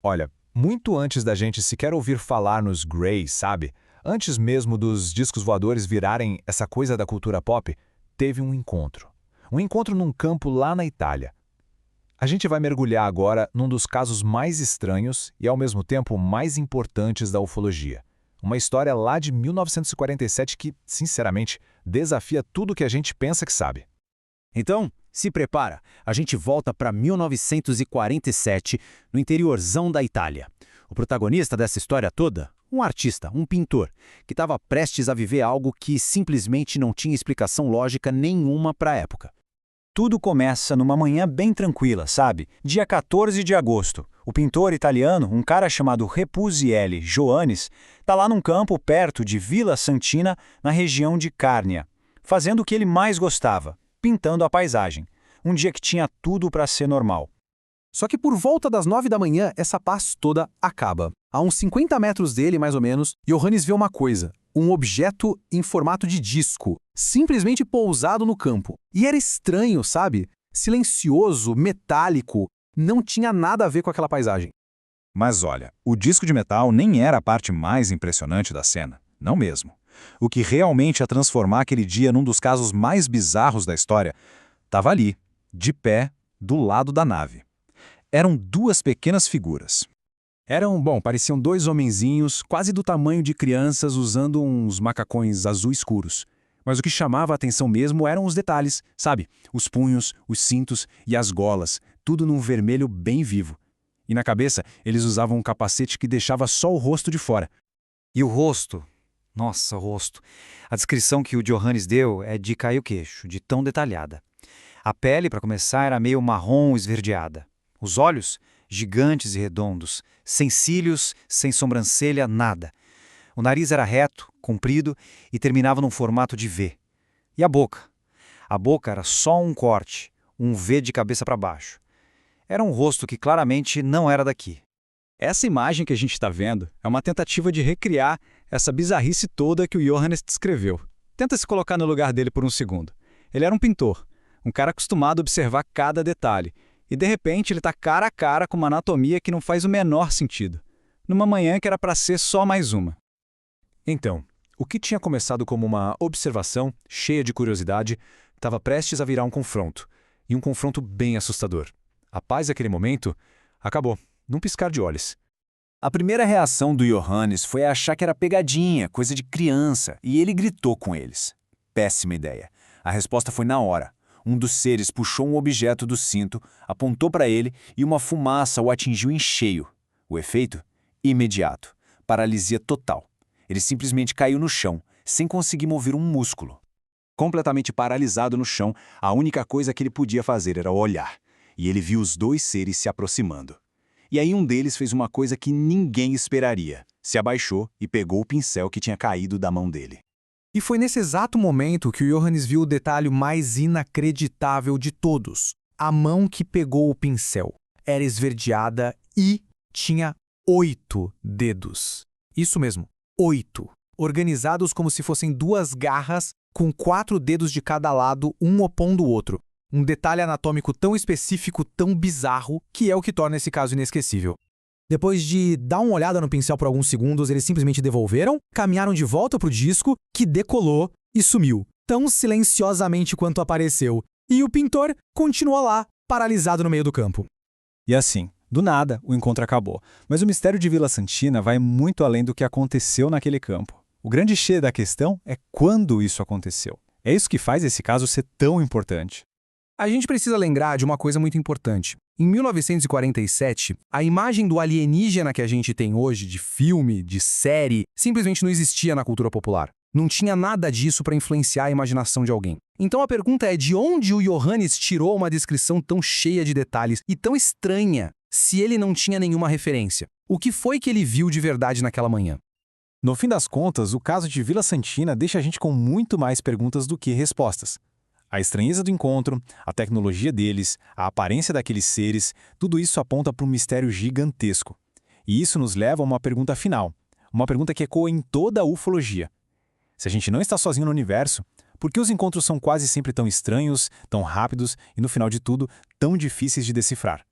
Olha, muito antes da gente sequer ouvir falar nos Greys, sabe? Antes mesmo dos discos voadores virarem essa coisa da cultura pop, teve um encontro. Um encontro num campo lá na Itália. A gente vai mergulhar agora num dos casos mais estranhos e, ao mesmo tempo, mais importantes da ufologia. Uma história lá de 1947 que, sinceramente, desafia tudo que a gente pensa que sabe. Então, se prepara, a gente volta para 1947, no interiorzão da Itália. O protagonista dessa história toda, um artista, um pintor, que estava prestes a viver algo que simplesmente não tinha explicação lógica nenhuma para a época. Tudo começa numa manhã bem tranquila, sabe? Dia 14 de agosto. O pintor italiano, um cara chamado Repuzielli Joannis, está lá num campo perto de Villa Santina, na região de Cárnia, fazendo o que ele mais gostava, pintando a paisagem. Um dia que tinha tudo para ser normal. Só que por volta das 9 da manhã, essa paz toda acaba. A uns 50 metros dele, mais ou menos, Johannes vê uma coisa. Um objeto em formato de disco, simplesmente pousado no campo. E era estranho, sabe? Silencioso, metálico, não tinha nada a ver com aquela paisagem. Mas olha, o disco de metal nem era a parte mais impressionante da cena. Não mesmo. O que realmente ia transformar aquele dia num dos casos mais bizarros da história estava ali, de pé, do lado da nave. Eram duas pequenas figuras. Pareciam dois homenzinhos, quase do tamanho de crianças, usando uns macacões azul escuros. Mas o que chamava a atenção mesmo eram os detalhes, sabe? Os punhos, os cintos e as golas, tudo num vermelho bem vivo. E na cabeça, eles usavam um capacete que deixava só o rosto de fora. E o rosto? Nossa, o rosto. A descrição que o Johannes deu é de cair o queixo, de tão detalhada. A pele, para começar, era meio marrom esverdeada. Os olhos, gigantes e redondos, sem cílios, sem sobrancelha, nada. O nariz era reto, comprido e terminava num formato de V. E a boca? A boca era só um corte, um V de cabeça para baixo. Era um rosto que claramente não era daqui. Essa imagem que a gente está vendo é uma tentativa de recriar essa bizarrice toda que o Johannes descreveu. Tenta se colocar no lugar dele por um segundo. Ele era um pintor, um cara acostumado a observar cada detalhe. E de repente ele está cara a cara com uma anatomia que não faz o menor sentido. Numa manhã que era para ser só mais uma. Então, o que tinha começado como uma observação cheia de curiosidade estava prestes a virar um confronto. E um confronto bem assustador. A paz daquele momento acabou, num piscar de olhos. A primeira reação do Johannes foi achar que era pegadinha, coisa de criança, e ele gritou com eles. Péssima ideia. A resposta foi na hora. Um dos seres puxou um objeto do cinto, apontou para ele e uma fumaça o atingiu em cheio. O efeito? Imediato. Paralisia total. Ele simplesmente caiu no chão, sem conseguir mover um músculo. Completamente paralisado no chão, a única coisa que ele podia fazer era olhar. E ele viu os dois seres se aproximando. E aí um deles fez uma coisa que ninguém esperaria. Se abaixou e pegou o pincel que tinha caído da mão dele. E foi nesse exato momento que o Johannes viu o detalhe mais inacreditável de todos. A mão que pegou o pincel era esverdeada e tinha 8 dedos. Isso mesmo, 8. Organizados como se fossem duas garras com 4 dedos de cada lado, um opondo o outro. Um detalhe anatômico tão específico, tão bizarro, que é o que torna esse caso inesquecível. Depois de dar uma olhada no pincel por alguns segundos, eles simplesmente devolveram, caminharam de volta pro disco, que decolou e sumiu, tão silenciosamente quanto apareceu. E o pintor continuou lá, paralisado no meio do campo. E assim, do nada, o encontro acabou. Mas o mistério de Villa Santina vai muito além do que aconteceu naquele campo. O grande X da questão é quando isso aconteceu. É isso que faz esse caso ser tão importante. A gente precisa lembrar de uma coisa muito importante. Em 1947, a imagem do alienígena que a gente tem hoje, de filme, de série, simplesmente não existia na cultura popular. Não tinha nada disso para influenciar a imaginação de alguém. Então a pergunta é de onde o Johannes tirou uma descrição tão cheia de detalhes e tão estranha, se ele não tinha nenhuma referência? O que foi que ele viu de verdade naquela manhã? No fim das contas, o caso de Villa Santina deixa a gente com muito mais perguntas do que respostas. A estranheza do encontro, a tecnologia deles, a aparência daqueles seres, tudo isso aponta para um mistério gigantesco. E isso nos leva a uma pergunta final, uma pergunta que ecoa em toda a ufologia. Se a gente não está sozinho no universo, por que os encontros são quase sempre tão estranhos, tão rápidos e, no final de tudo, tão difíceis de decifrar?